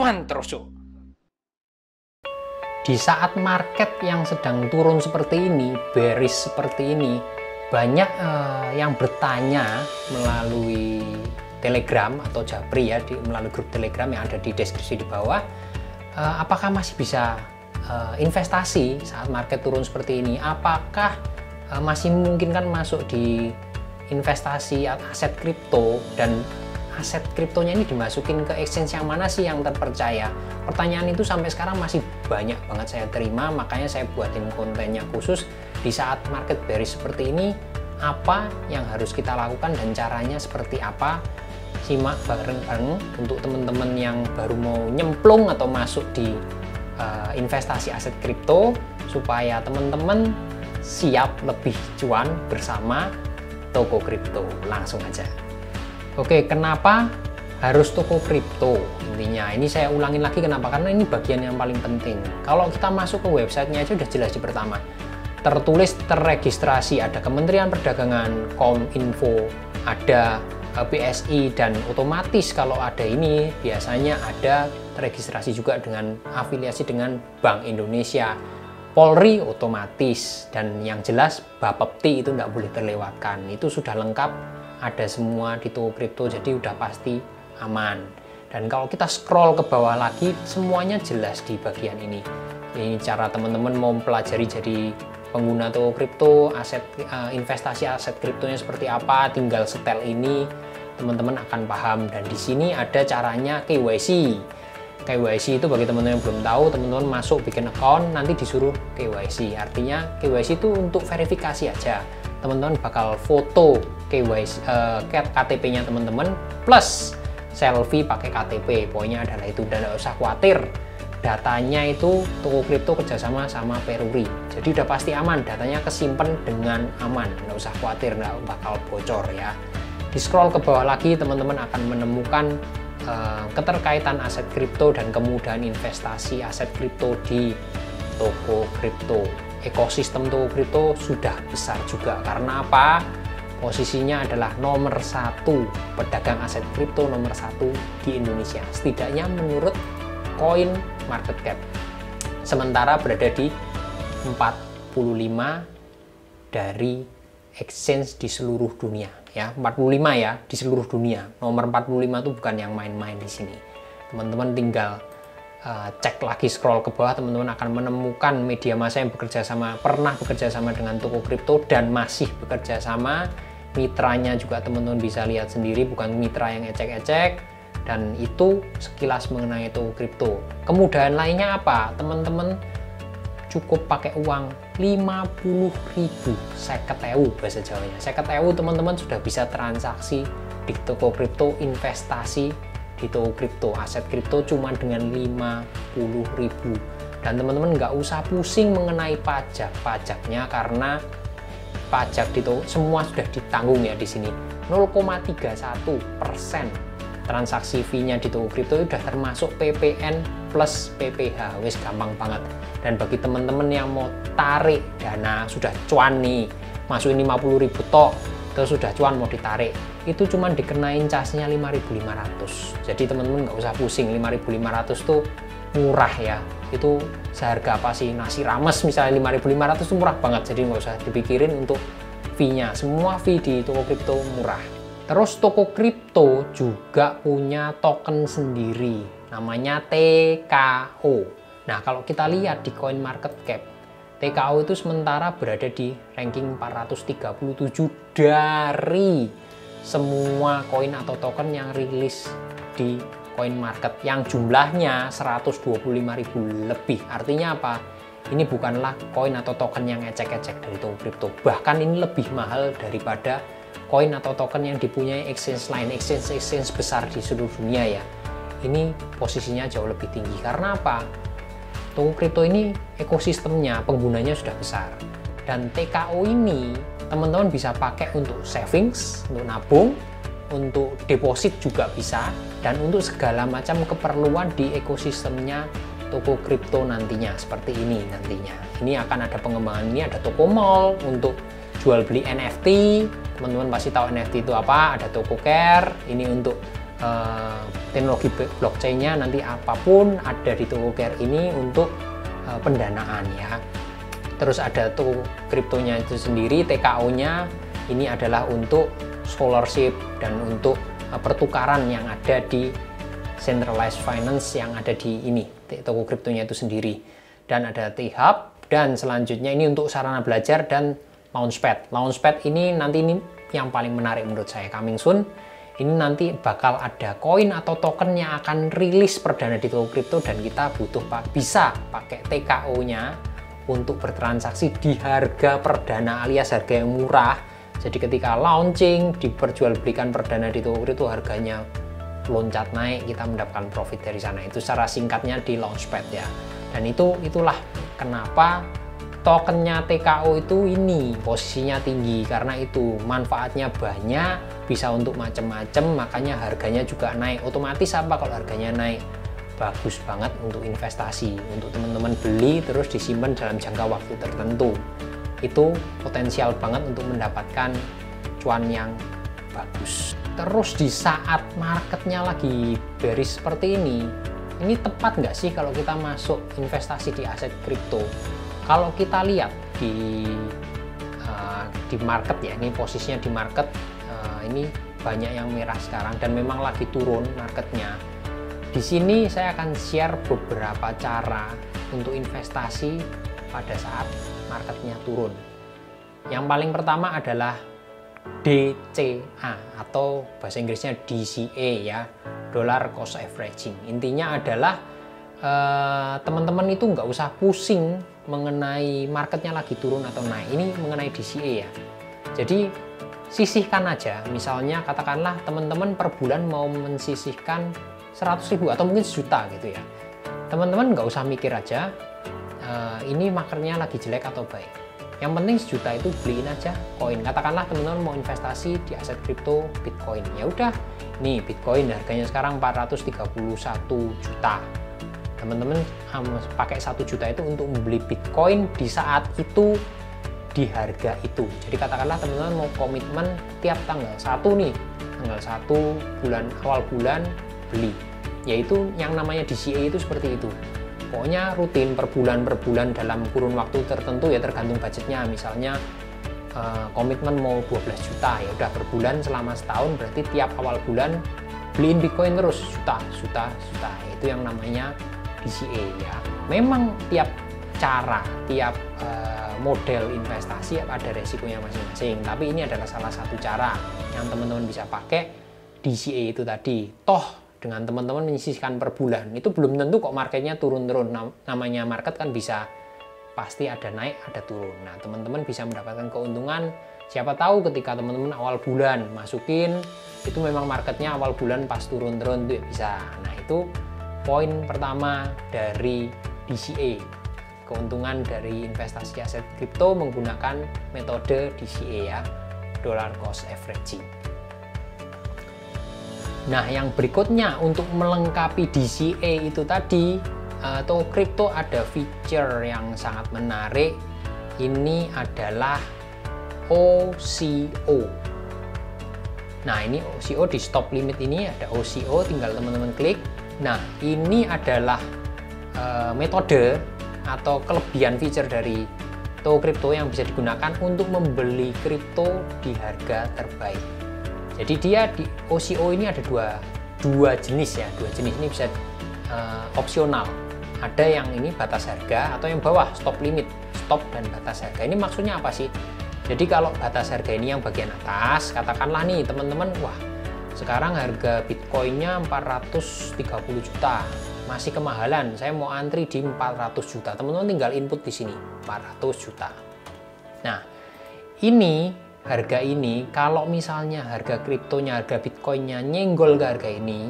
cuan terus yuk. Di saat market yang sedang turun seperti ini, bearish seperti ini, banyak yang bertanya melalui Telegram atau Japri ya, melalui grup Telegram yang ada di deskripsi di bawah, apakah masih bisa investasi saat market turun seperti ini? Apakah masih memungkinkan masuk di investasi aset kripto, dan aset kriptonya ini dimasukin ke exchange yang mana sih yang terpercaya? Pertanyaan itu sampai sekarang masih banyak banget saya terima, makanya saya buatin kontennya khusus. Di saat market bearish seperti ini, apa yang harus kita lakukan dan caranya seperti apa? Simak bareng-bareng untuk teman-teman yang baru mau nyemplung atau masuk di investasi aset kripto, supaya teman-teman siap lebih cuan bersama Toko Kripto. Langsung aja. Oke, kenapa harus toko kripto? Intinya ini saya ulangin lagi, kenapa? Karena ini bagian yang paling penting. Kalau kita masuk ke websitenya aja udah jelas di pertama. Tertulis terregistrasi, ada Kementerian Perdagangan, Kominfo, ada BSI, dan otomatis kalau ada ini biasanya ada terregistrasi juga dengan afiliasi dengan Bank Indonesia, Polri otomatis, dan yang jelas Bapepti itu tidak boleh terlewatkan. Itu sudah lengkap, ada semua di Toko Kripto, jadi udah pasti aman. Dan kalau kita scroll ke bawah lagi, semuanya jelas di bagian ini. Ini cara teman-teman mau mempelajari jadi pengguna Toko Kripto, investasi aset kriptonya seperti apa, tinggal setel ini, teman-teman akan paham. Dan di sini ada caranya KYC. KYC itu bagi teman-teman yang belum tahu, teman-teman masuk bikin account, nanti disuruh KYC. Artinya KYC itu untuk verifikasi aja. Teman-teman bakal foto KYC, KTP-nya teman-teman plus selfie pakai KTP. Poinnya adalah itu, dan nggak usah khawatir. Datanya itu Toko Kripto kerjasama sama Peruri, jadi udah pasti aman, datanya kesimpan dengan aman, nggak usah khawatir, nggak bakal bocor ya. Di scroll ke bawah lagi, teman-teman akan menemukan keterkaitan aset kripto dan kemudahan investasi aset kripto di Toko Kripto. Ekosistem Toko Kripto sudah besar juga, karena apa? Posisinya adalah nomor 1 pedagang aset kripto, nomor 1 di Indonesia, setidaknya menurut Coin Market Cap. Sementara berada di 45 dari exchange di seluruh dunia ya, 45 ya di seluruh dunia. Nomor 45 itu bukan yang main-main di sini. Teman-teman tinggal cek lagi, scroll ke bawah, teman-teman akan menemukan media massa yang pernah bekerja sama dengan Toko Kripto dan masih bekerja sama. Mitranya juga teman-teman bisa lihat sendiri, bukan mitra yang ecek-ecek. Dan itu sekilas mengenai Toko Kripto. Kemudahan lainnya apa? Teman-teman cukup pakai uang 50.000, 50.000 bahasa Jawanya. 50.000 teman-teman sudah bisa transaksi di Toko Kripto, investasi di Toko Kripto, aset kripto cuma dengan 50.000. Dan teman-teman nggak usah pusing mengenai pajaknya, karena pajak di Toko semua sudah ditanggung ya di sini. 0,31% transaksi fee-nya di Toko Kripto sudah termasuk PPN plus PPH, wis gampang banget. Dan bagi teman-teman yang mau tarik dana, sudah cuan nih, masukin 50.000 tok, terus sudah cuan mau ditarik, itu cuma dikenain casnya 5.500. Jadi teman-teman nggak usah pusing, 5.500 tuh murah ya. Itu seharga apa sih nasi rames misalnya, 5.500 itu murah banget, jadi nggak usah dipikirin untuk fee-nya. Semua fee di Toko Kripto murah. Terus Toko Kripto juga punya token sendiri, namanya TKO. Nah, kalau kita lihat di Coin Market Cap, TKO itu sementara berada di ranking 437 dari semua koin atau token yang rilis di Coin Market, yang jumlahnya 125.000 lebih. Artinya apa? Ini bukanlah koin atau token yang ecek-ecek dari Toko Kripto. Bahkan ini lebih mahal daripada koin atau token yang dipunyai exchange lain, exchange besar di seluruh dunia ya. Ini posisinya jauh lebih tinggi. Karena apa? Toko Kripto ini ekosistemnya, penggunanya sudah besar. Dan TKO ini teman-teman bisa pakai untuk savings, untuk nabung, untuk deposit juga bisa, dan untuk segala macam keperluan di ekosistemnya Toko Kripto nantinya, seperti ini nantinya. Ini akan ada pengembangan, ini ada toko mall untuk jual beli NFT. Teman-teman pasti tahu NFT itu apa, ada toko care, ini untuk teknologi blockchain-nya nanti apapun ada di Tokocare ini untuk pendanaan ya. Terus ada tuh kriptonya itu sendiri, TKO-nya ini adalah untuk scholarship dan untuk pertukaran yang ada di centralized finance yang ada di ini toko kriptonya itu sendiri. Dan ada T-Hub, dan selanjutnya ini untuk sarana belajar dan Launchpad. Launchpad ini nanti ini yang paling menarik menurut saya, coming soon. Ini nanti bakal ada koin atau token yang akan rilis perdana di toko kripto, dan kita butuh bisa pakai TKO-nya untuk bertransaksi di harga perdana alias harga yang murah. Jadi ketika launching diperjualbelikan perdana di toko kripto harganya loncat naik, kita mendapatkan profit dari sana. Itu secara singkatnya di Launchpad ya. Dan itulah kenapa tokennya TKO itu ini posisinya tinggi, karena itu manfaatnya banyak, bisa untuk macam-macam, makanya harganya juga naik. Otomatis apa kalau harganya naik? Bagus banget untuk investasi, untuk teman-teman beli terus disimpan dalam jangka waktu tertentu. Itu potensial banget untuk mendapatkan cuan yang bagus. Terus di saat marketnya lagi bearish seperti ini tepat nggak sih kalau kita masuk investasi di aset kripto? Kalau kita lihat di market ya, ini posisinya di market, ini banyak yang merah sekarang dan memang lagi turun marketnya. Di sini saya akan share beberapa cara untuk investasi pada saat marketnya turun. Yang paling pertama adalah DCA atau bahasa Inggrisnya DCA ya, Dollar Cost Averaging. Intinya adalah teman-teman itu nggak usah pusing mengenai marketnya lagi turun atau naik. Ini mengenai DCA ya. Jadi sisihkan aja. Misalnya katakanlah teman-teman per bulan mau mensisihkan 100.000 atau mungkin sejuta gitu ya. Teman-teman nggak usah mikir aja ini marketnya lagi jelek atau baik. Yang penting sejuta itu beliin aja koin. Katakanlah teman-teman mau investasi di aset kripto Bitcoin. Ya udah, nih Bitcoin harganya sekarang 431 juta. Teman-teman pakai 1 juta itu untuk membeli Bitcoin di saat itu, di harga itu. Jadi katakanlah teman-teman mau komitmen tiap tanggal 1 nih, tanggal 1 bulan awal bulan beli. Yaitu yang namanya DCA itu seperti itu. Pokoknya rutin per bulan dalam kurun waktu tertentu ya, tergantung budgetnya. Misalnya komitmen mau 12 juta, ya udah per bulan selama setahun, berarti tiap awal bulan beliin Bitcoin terus juta. Itu yang namanya DCA ya. Memang tiap cara, tiap model investasi ada resikonya masing-masing, tapi ini adalah salah satu cara yang teman-teman bisa pakai. DCA itu tadi, toh dengan teman-teman menyisihkan per bulan itu belum tentu kok marketnya turun-turun. Namanya market kan bisa pasti ada naik ada turun. Nah teman-teman bisa mendapatkan keuntungan. Siapa tahu ketika teman-teman awal bulan masukin itu memang marketnya awal bulan pas turun-turun itu bisa. Nah itu poin pertama dari DCA, keuntungan dari investasi aset kripto menggunakan metode DCA ya, Dollar Cost Averaging. Nah yang berikutnya untuk melengkapi DCA itu tadi, toko kripto ada feature yang sangat menarik. Ini adalah OCO. Nah ini OCO, di stop limit ini ada OCO, tinggal teman-teman klik. Nah ini adalah metode atau kelebihan feature dari toko kripto yang bisa digunakan untuk membeli kripto di harga terbaik. Jadi dia di OCO ini ada dua jenis ya, dua jenis ini bisa opsional. Ada yang ini batas harga atau yang bawah stop limit, stop dan batas harga. Ini maksudnya apa sih? Jadi kalau batas harga ini yang bagian atas, katakanlah nih teman-teman, wah sekarang harga Bitcoinnya 430 juta, masih kemahalan, saya mau antri di 400 juta. Teman-teman tinggal input di sini 400 juta. Nah ini harga ini, kalau misalnya harga kriptonya, harga Bitcoinnya nyenggol ke harga ini,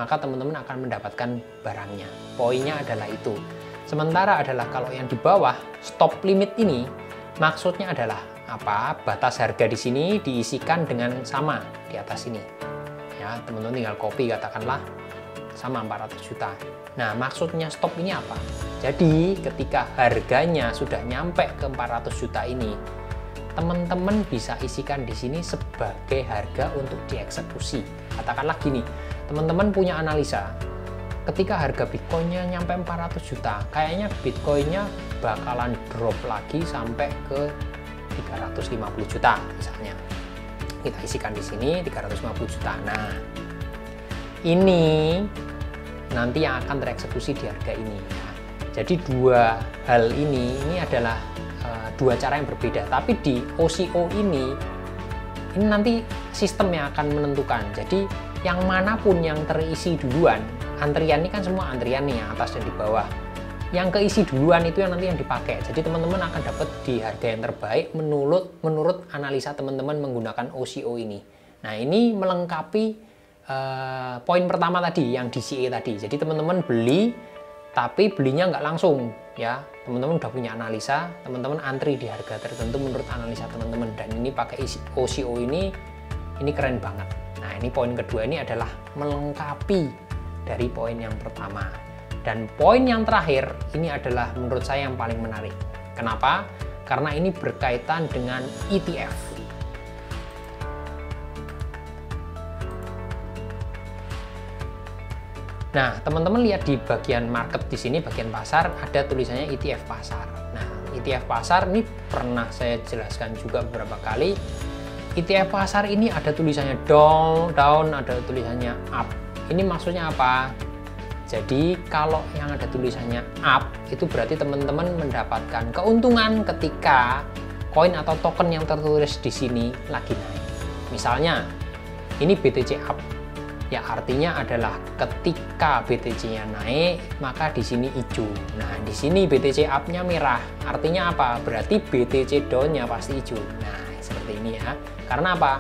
maka teman-teman akan mendapatkan barangnya. Poinnya adalah itu. Sementara adalah kalau yang di bawah stop limit ini, maksudnya adalah apa? Batas harga di sini diisikan dengan sama di atas ini. Ya, teman-teman tinggal copy, katakanlah sama 400 juta. Nah, maksudnya stop ini apa? Jadi, ketika harganya sudah nyampe ke 400 juta ini, teman-teman bisa isikan di sini sebagai harga untuk dieksekusi. Katakanlah gini, teman-teman punya analisa, ketika harga Bitcoinnya nyampe 400 juta, kayaknya Bitcoinnya bakalan drop lagi sampai ke 350 juta misalnya. Kita isikan di sini 350 juta. Nah, ini nanti yang akan tereksekusi di harga ini. Nah, jadi dua hal ini adalah dua cara yang berbeda. Tapi di OCO ini nanti sistem yang akan menentukan. Jadi yang manapun yang terisi duluan, antrian ini kan semua antrian nih, yang atas dan di bawah. Yang keisi duluan itu yang nanti yang dipakai. Jadi teman-teman akan dapat di harga yang terbaik menurut analisa teman-teman menggunakan OCO ini. Nah, ini melengkapi poin pertama tadi yang DCA tadi. Jadi teman-teman beli, tapi belinya nggak langsung ya. Teman-teman udah punya analisa, teman-teman antri di harga tertentu menurut analisa teman-teman. Dan ini pakai OCO ini keren banget. Nah, ini poin kedua ini adalah melengkapi dari poin yang pertama. Dan poin yang terakhir ini adalah menurut saya yang paling menarik. Kenapa? Karena ini berkaitan dengan ETF. Nah, teman-teman lihat di bagian market di sini, bagian pasar, ada tulisannya ETF pasar. Nah, ETF pasar ini pernah saya jelaskan juga beberapa kali. ETF pasar ini ada tulisannya down, ada tulisannya up. Ini maksudnya apa? Jadi kalau yang ada tulisannya up, itu berarti teman-teman mendapatkan keuntungan ketika koin atau token yang tertulis di sini lagi naik. Misalnya, ini BTC up. Ya, artinya adalah ketika BTC-nya naik, maka di sini hijau. Nah, di sini BTC up-nya merah. Artinya apa? Berarti BTC down-nya pasti hijau. Nah, seperti ini ya. Karena apa?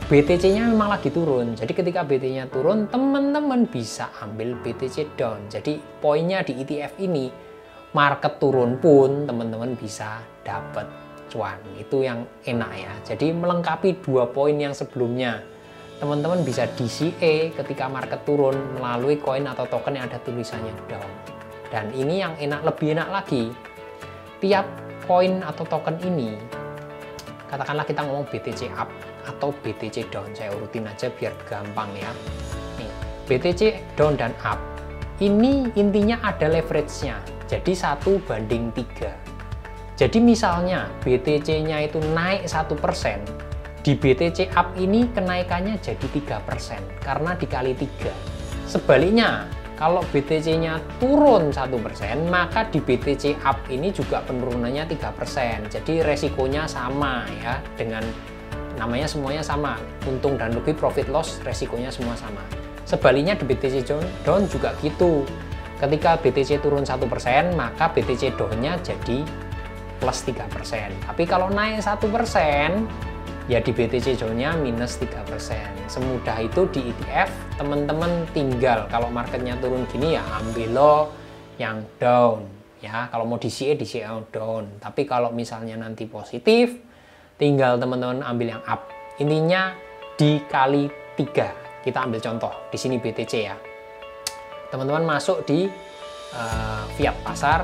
BTC-nya memang lagi turun. Jadi ketika BTC-nya turun, teman-teman bisa ambil BTC down. Jadi poinnya di ETF ini, market turun pun teman-teman bisa dapat cuan. Itu yang enak ya. Jadi melengkapi dua poin yang sebelumnya. Teman-teman bisa DCA ketika market turun melalui koin atau token yang ada tulisannya down. Dan ini yang enak, lebih enak lagi. Tiap koin atau token ini, katakanlah kita ngomong BTC up atau BTC down, saya urutin aja biar gampang ya. Nih, BTC down dan up ini intinya ada leverage-nya, jadi 1:3. Jadi misalnya BTC-nya itu naik 1%, di BTC up ini kenaikannya jadi 3% karena dikali 3. Sebaliknya, kalau BTC-nya turun 1%, maka di BTC up ini juga penurunannya 3%. Jadi resikonya sama ya, dengan namanya semuanya sama, untung dan rugi, profit loss, resikonya semua sama. Sebaliknya di BTC down juga gitu. Ketika BTC turun 1%, maka BTC down-nya jadi plus 3%. Tapi kalau naik 1%, ya di BTC down-nya minus 3%. Semudah itu di ETF, teman-teman tinggal kalau marketnya turun gini ya ambil lo yang down. Ya, kalau mau DCA down. Tapi kalau misalnya nanti positif, tinggal teman-teman ambil yang up. Intinya dikali 3. Kita ambil contoh di sini BTC ya. Teman-teman masuk di fiat pasar,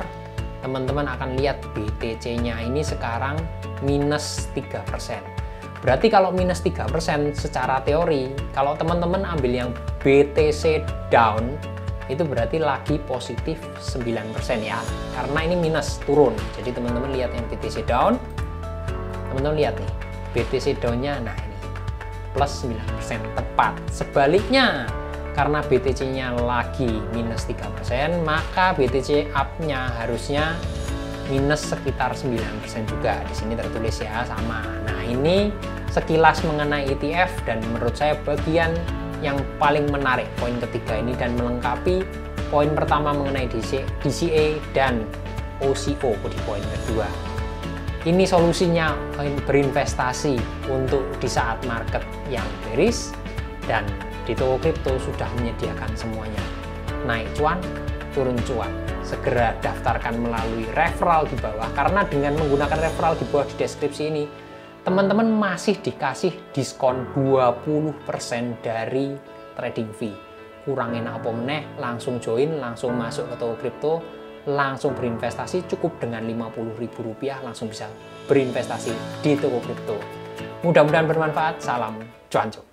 teman-teman akan lihat BTC-nya ini sekarang minus 3%. Berarti kalau minus 3% secara teori, kalau teman-teman ambil yang BTC down, itu berarti lagi positif 9% ya. Karena ini minus, turun. Jadi teman-teman lihat yang BTC down, teman-teman lihat nih, BTC down-nya, nah ini, plus 9%, tepat. Sebaliknya, karena BTC-nya lagi minus 3%, maka BTC up-nya harusnya minus sekitar 9% juga. Di sini tertulis ya, sama. Nah, ini sekilas mengenai ETF, dan menurut saya bagian yang paling menarik poin ketiga ini, dan melengkapi poin pertama mengenai DCA dan OCO di poin kedua. Ini solusinya berinvestasi untuk di saat market yang bearish, dan di toko kripto sudah menyediakan semuanya. Naik cuan, turun cuan. Segera daftarkan melalui referral di bawah, karena dengan menggunakan referral di bawah di deskripsi ini, teman-teman masih dikasih diskon 20% dari trading fee. Kurang enak apa meneh, langsung join, langsung masuk ke toko kripto, langsung berinvestasi. Cukup dengan Rp50.000 langsung bisa berinvestasi di toko kripto. Mudah-mudahan bermanfaat. Salam cuanco.